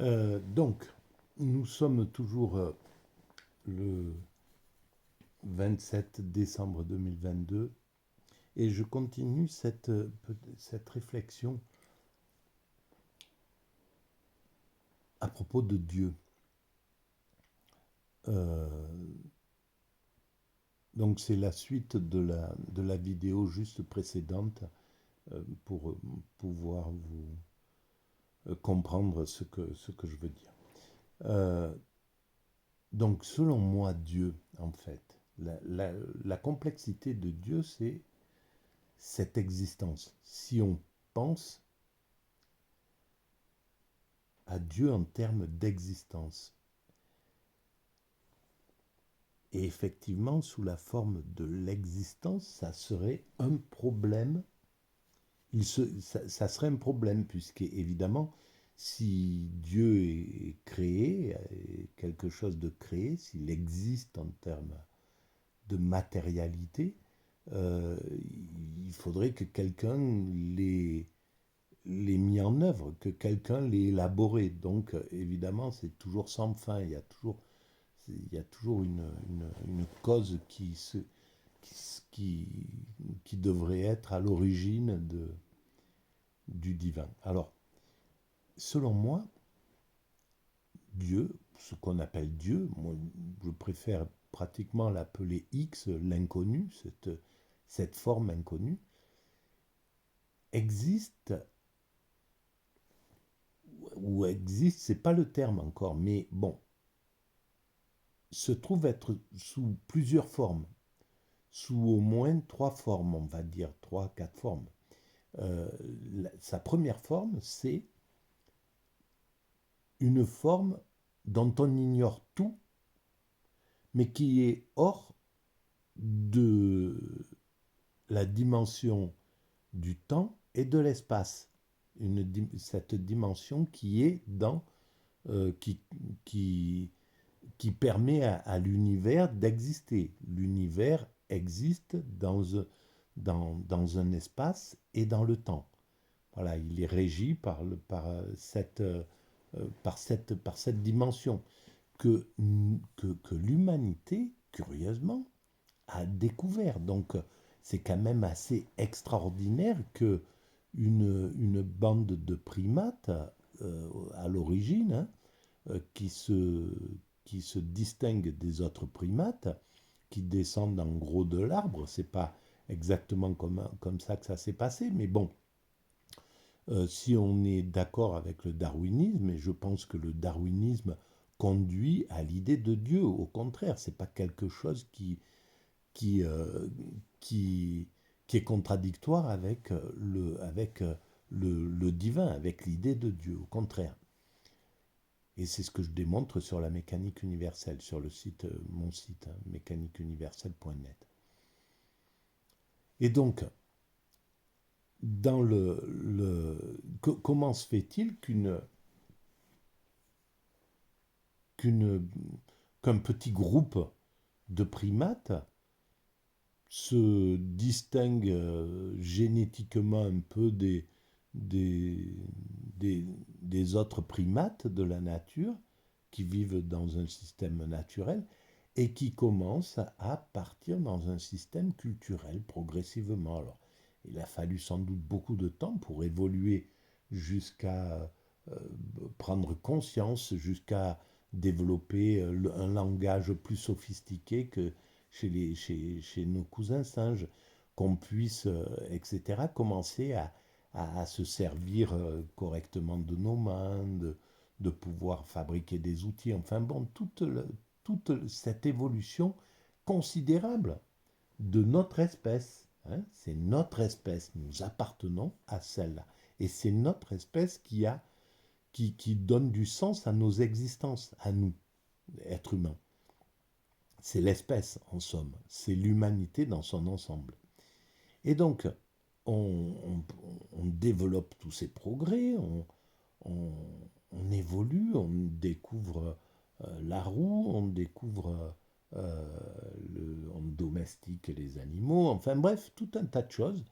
Donc, nous sommes toujours le 27 décembre 2022 et je continue cette réflexion à propos de Dieu. Donc c'est la suite de la vidéo juste précédente pour pouvoir vous comprendre ce que je veux dire. Donc selon moi, Dieu, en fait, la complexité de Dieu, c'est cette existence. Si on pense à Dieu en termes d'existence, et effectivement, sous la forme de l'existence, ça serait un problème. Ça serait un problème, puisque évidemment, si Dieu est créé, est quelque chose de créé, s'il existe en termes de matérialité, il faudrait que quelqu'un l'ait mis en œuvre, que quelqu'un l'ait élaboré. Donc, évidemment, c'est toujours sans fin. Il y a toujours une cause qui, qui devrait être à l'origine du divin. Alors, selon moi, Dieu, ce qu'on appelle Dieu, moi, je préfère pratiquement l'appeler X, l'inconnu, cette forme inconnue, existe, ou existe, c'est pas le terme encore, mais bon, se trouve être sous plusieurs formes, sous au moins trois formes, on va dire, trois, quatre formes. Sa première forme, c'est une forme dont on ignore tout, mais qui est hors de la dimension du temps et de l'espace. Cette dimension qui est dans, qui, qui, qui permet à l'univers d'exister. L'univers existe dans un espace et dans le temps. Voilà, il est régi par cette dimension que, que l'humanité, curieusement, a découvert. Donc, c'est quand même assez extraordinaire que une bande de primates, à l'origine, hein, qui, qui se distingue des autres primates, qui descendent en gros de l'arbre. C'est pas exactement comme ça que ça s'est passé, mais bon, si on est d'accord avec le darwinisme, et je pense que le darwinisme conduit à l'idée de Dieu, au contraire, c'est pas quelque chose qui, euh, qui, qui est contradictoire avec le divin, avec l'idée de Dieu, au contraire. Et c'est ce que je démontre sur la mécanique universelle, sur le site, mon site, hein, mécaniqueuniverselle.net. Et donc, comment se fait-il qu'un petit groupe de primates se distingue génétiquement un peu des, des autres primates de la nature qui vivent dans un système naturel et qui commencent à partir dans un système culturel progressivement. Alors, il a fallu sans doute beaucoup de temps pour évoluer jusqu'à euh, prendre conscience, jusqu'à développer un langage plus sophistiqué que chez nos cousins singes, qu'on puisse, etc., commencer à se servir correctement de nos mains, de pouvoir fabriquer des outils. Enfin bon, toute cette évolution considérable de notre espèce. Hein, c'est notre espèce, nous appartenons à celle-là. Et c'est notre espèce qui donne du sens à nos existences, à nous, êtres humains. C'est l'espèce, en somme. C'est l'humanité dans son ensemble. Et donc, on développe tous ces progrès, on, on évolue, on découvre la roue, on découvre, on domestique les animaux, enfin bref, tout un tas de choses.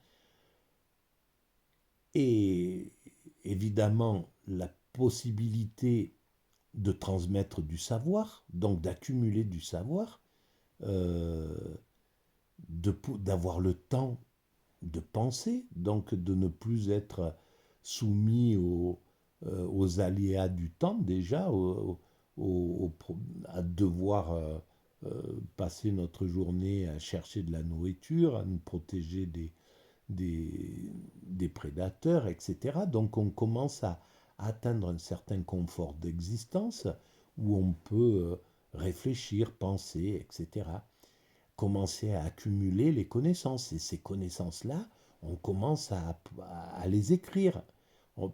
Et évidemment, la possibilité de transmettre du savoir, donc d'accumuler du savoir, euh, d'avoir le temps de penser, donc de ne plus être soumis aux aléas du temps déjà, à devoir passer notre journée à chercher de la nourriture, à nous protéger des prédateurs, etc. Donc on commence à atteindre un certain confort d'existence où on peut réfléchir, penser, etc. Commencer à accumuler les connaissances. Et ces connaissances-là, on commence à les écrire.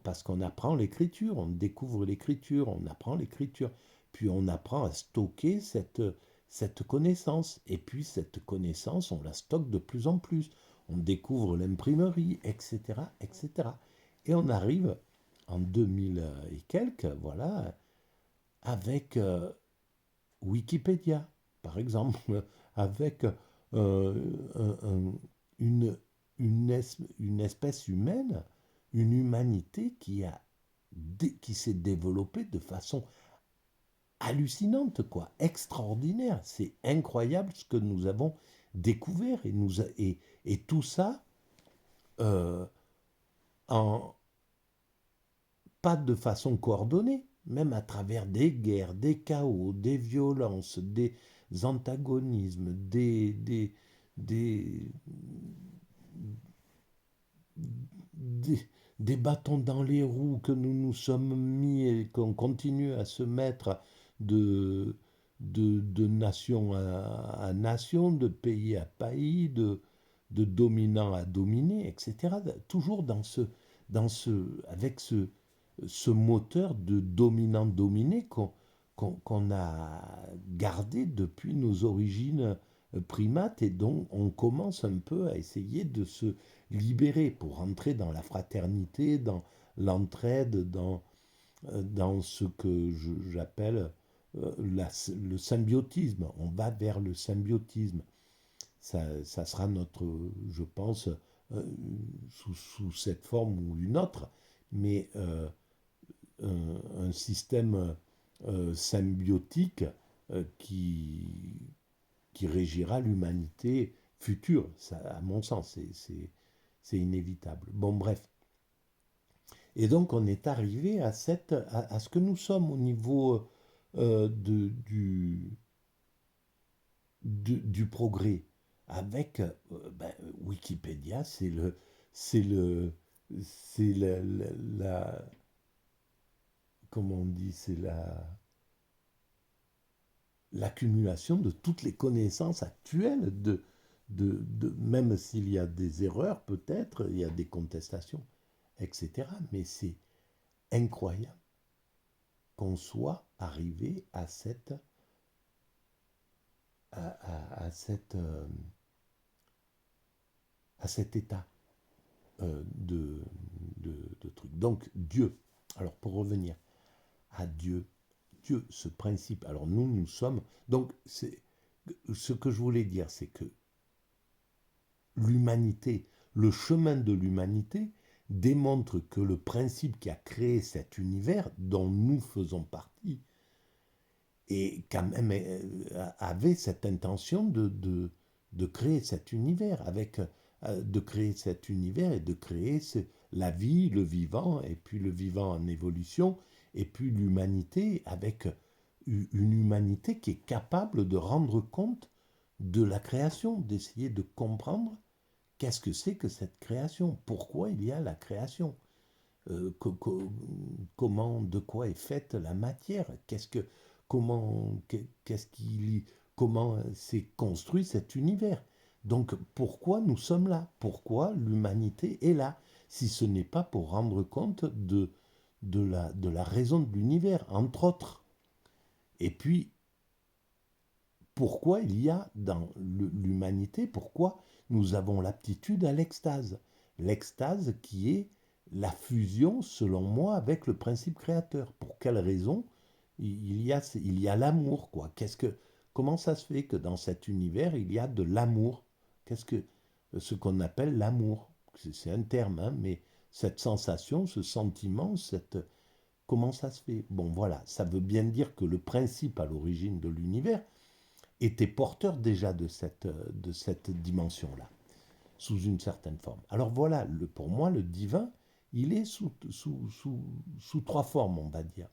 Parce qu'on apprend l'écriture, on découvre l'écriture, on apprend l'écriture. Puis on apprend à stocker cette connaissance. Et puis cette connaissance, on la stocke de plus en plus. On découvre l'imprimerie, etc., etc. Et on arrive en 2000 et quelques, voilà, avec Wikipédia, par exemple, avec une, une espèce humaine, une humanité qui s'est développée de façon hallucinante, quoi, extraordinaire. C'est incroyable ce que nous avons découvert et tout ça euh, en, pas de façon coordonnée, même à travers des guerres, des chaos, des violences, des antagonismes, des, des, des bâtons dans les roues que nous nous sommes mis et qu'on continue à se mettre de, de nation à nation, de pays à pays, de dominant à dominé, etc. Toujours avec ce moteur de dominant-dominé qu'on a gardé depuis nos origines primates et dont on commence un peu à essayer de se libérer pour rentrer dans la fraternité, dans l'entraide, dans ce que j'appelle le symbiotisme. On va vers le symbiotisme. Ça sera notre, je pense, sous cette forme ou une autre, mais un système symbiotique qui régira l'humanité future. Ça, à mon sens, c'est inévitable. Bon, bref. Et donc, on est arrivé à ce que nous sommes au niveau du progrès. Avec Wikipédia, c'est le, c'est comment on dit, c'est l'accumulation de toutes les connaissances actuelles, même s'il y a des erreurs peut-être, il y a des contestations, etc. Mais c'est incroyable qu'on soit arrivé à cet état de truc. Donc Dieu, alors pour revenir à Dieu, ce principe, alors nous sommes, donc ce que je voulais dire, c'est que l'humanité, le chemin de l'humanité démontre que le principe qui a créé cet univers dont nous faisons partie et quand même avait cette intention de créer cet univers, de créer cet univers et de créer la vie, le vivant, et puis le vivant en évolution, et puis l'humanité avec une humanité qui est capable de rendre compte de la création, d'essayer de comprendre qu'est-ce que c'est que cette création, pourquoi il y a la création, comment, de quoi est faite la matière, comment, qu'est-ce qui, comment s'est construit cet univers. Donc pourquoi nous sommes là? Pourquoi l'humanité est là? Si ce n'est pas pour rendre compte de la raison de l'univers, entre autres. Et puis, pourquoi il y a dans l'humanité, pourquoi nous avons l'aptitude à l'extase. L'extase qui est la fusion, selon moi, avec le principe créateur. Pour quelle raison il y a l'amour, quoi. Comment ça se fait que dans cet univers, il y a de l'amour? Qu'est-ce que ce qu'on appelle l'amour? C'est un terme, hein, mais cette sensation, ce sentiment, Comment ça se fait? Bon, voilà, ça veut bien dire que le principe à l'origine de l'univers était porteur déjà de cette dimension-là, sous une certaine forme. Alors voilà, pour moi, le divin, il est sous trois formes, on va dire.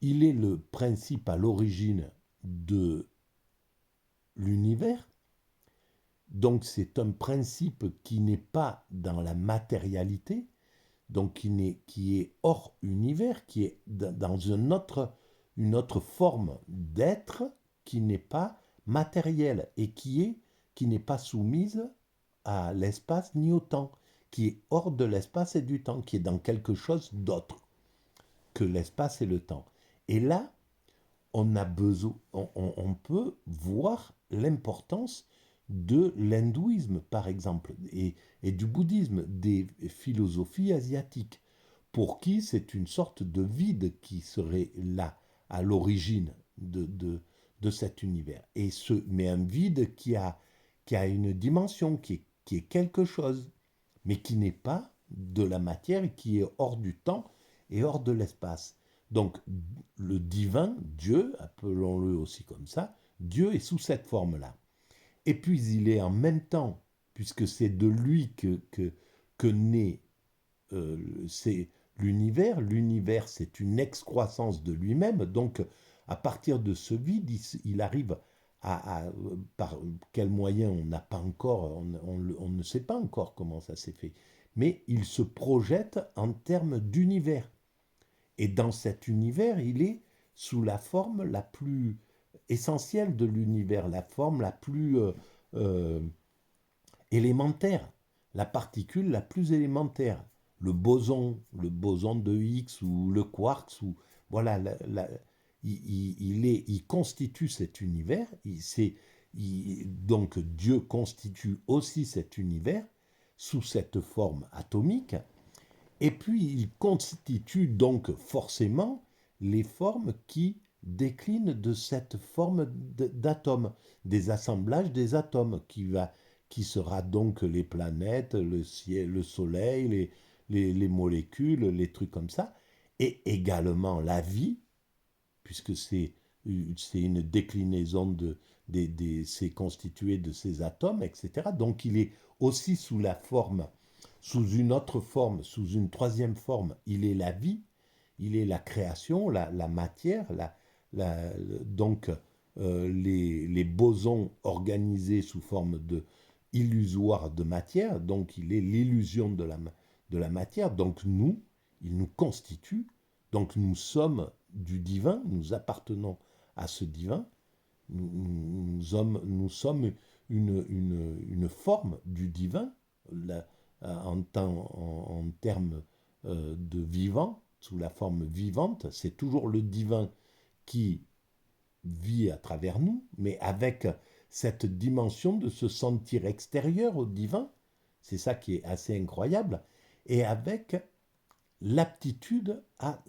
Il est le principe à l'origine de l'univers, donc c'est un principe qui n'est pas dans la matérialité, donc qui est hors univers, qui est dans une autre forme d'être qui n'est pas matérielle et qui n'est pas soumise à l'espace ni au temps, qui est hors de l'espace et du temps, qui est dans quelque chose d'autre que l'espace et le temps. Et là, on a besoin, on peut voir l'importance de l'hindouisme, par exemple, et du bouddhisme, des philosophies asiatiques, pour qui c'est une sorte de vide qui serait là, à l'origine de cet univers. Mais un vide qui a une dimension, qui est quelque chose, mais qui n'est pas de la matière et qui est hors du temps et hors de l'espace. Donc le divin, Dieu, appelons-le aussi comme ça, Dieu est sous cette forme-là. Et puis il est en même temps, puisque c'est de lui que naît c'est l'univers, l'univers c'est une excroissance de lui-même, donc à partir de ce vide, il arrive par quel moyen on n'a pas encore, on ne sait pas encore comment ça s'est fait, mais il se projette en termes d'univers. Et dans cet univers, il est sous la forme la plus essentielle de l'univers, la forme la plus euh, élémentaire, la particule la plus élémentaire, le boson de Higgs ou le quark, ou voilà, il constitue cet univers. Donc Dieu constitue aussi cet univers sous cette forme atomique. Et puis il constitue donc forcément les formes qui déclinent de cette forme d'atome, des assemblages des atomes, qui sera donc les planètes, le ciel, le soleil, les molécules, les trucs comme ça, et également la vie, puisque c'est une déclinaison c'est constitué de ces atomes, etc. Donc il est aussi sous la forme, sous une autre forme, sous une troisième forme, il est la vie, il est la création, la matière, donc les bosons organisés sous forme illusoire de matière, donc il est l'illusion de la matière, donc il nous constitue, donc nous sommes du divin, nous appartenons à ce divin, nous sommes une forme du divin, en termes de vivant, sous la forme vivante, c'est toujours le divin qui vit à travers nous, mais avec cette dimension de se sentir extérieur au divin, c'est ça qui est assez incroyable, et avec l'aptitude à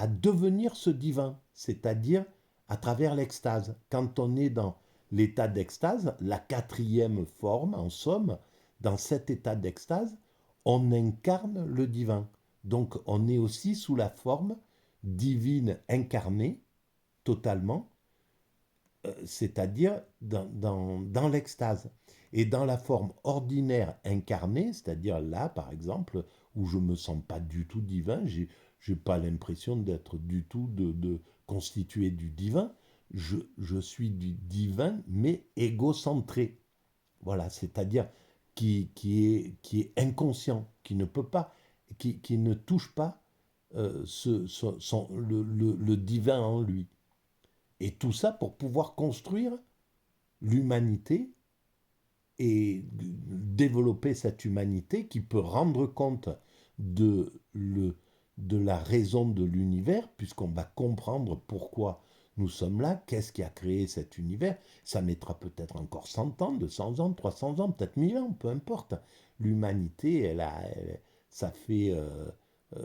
devenir ce divin, c'est-à-dire à travers l'extase. Quand on est dans l'état d'extase, la quatrième forme, en somme, dans cet état d'extase, on incarne le divin. Donc on est aussi sous la forme divine incarnée, totalement, c'est-à-dire dans l'extase. Et dans la forme ordinaire incarnée, c'est-à-dire là, par exemple, où je ne me sens pas du tout divin, j'ai pas l'impression d'être du tout constitué du divin, je suis du divin, mais égocentré. Voilà, c'est-à-dire qui est inconscient, qui ne peut pas, qui ne touche pas le divin en lui. Et tout ça pour pouvoir construire l'humanité et développer cette humanité qui peut rendre compte de, de la raison de l'univers, puisqu'on va comprendre pourquoi nous sommes là, qu'est-ce qui a créé cet univers. Ça mettra peut-être encore 100 ans, 200 ans, 300 ans, peut-être 1000 ans, peu importe. L'humanité, ça fait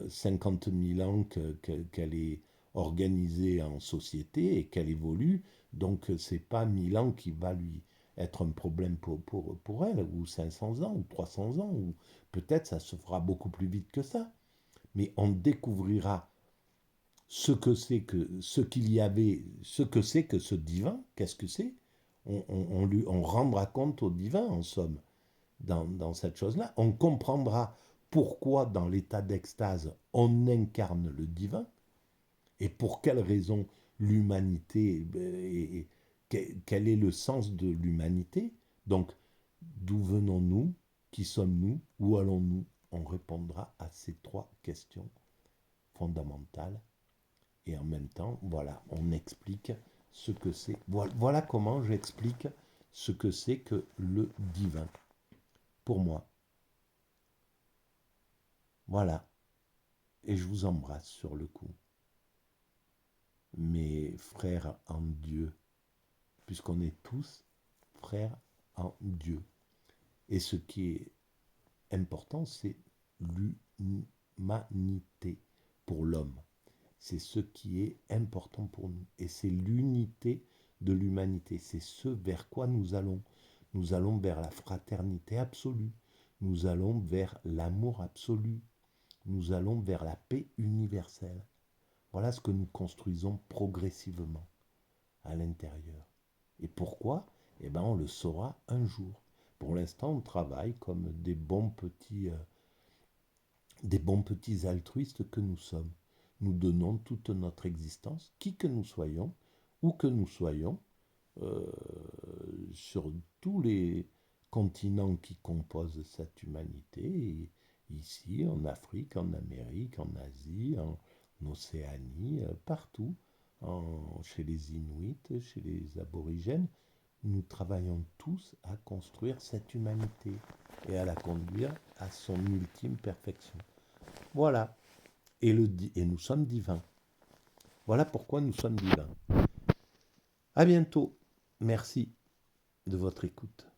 50 000 ans qu'elle est organisée en société et qu'elle évolue. Donc c'est pas 1000 ans qui va lui être un problème pour elle, ou 500 ans, ou 300 ans, ou peut-être ça se fera beaucoup plus vite que ça. mais on découvrira ce que c'est que ce qu'il y avait, ce que c'est que ce divin, qu'est-ce que c'est. On rendra compte au divin, en somme, dans cette chose-là. On comprendra pourquoi, dans l'état d'extase, on incarne le divin et pour quelle raison l'humanité, et quel est le sens de l'humanité. Donc, d'où venons-nous? Qui sommes-nous? Où allons-nous? On répondra à ces trois questions fondamentales. Et en même temps, voilà, on explique ce que c'est. Voilà comment j'explique ce que c'est que le divin, pour moi. Voilà. Et je vous embrasse sur le coup. Mes frères en Dieu, puisqu'on est tous frères en Dieu. Et ce qui est important, c'est l'humanité pour l'homme. C'est ce qui est important pour nous. Et c'est l'unité de l'humanité. C'est ce vers quoi nous allons. Nous allons vers la fraternité absolue. Nous allons vers l'amour absolu. Nous allons vers la paix universelle. Voilà ce que nous construisons progressivement à l'intérieur. Et pourquoi? Eh bien, on le saura un jour. Pour l'instant, on travaille comme des bons petits altruistes que nous sommes. Nous donnons toute notre existence, qui que nous soyons, où que nous soyons, euh, sur tous les continents qui composent cette humanité, et ici, en Afrique, en Amérique, en Asie, en Océanie, partout, chez les Inuits, chez les aborigènes, nous travaillons tous à construire cette humanité et à la conduire à son ultime perfection. Voilà. Et nous sommes divins. Voilà pourquoi nous sommes divins. À bientôt. Merci de votre écoute.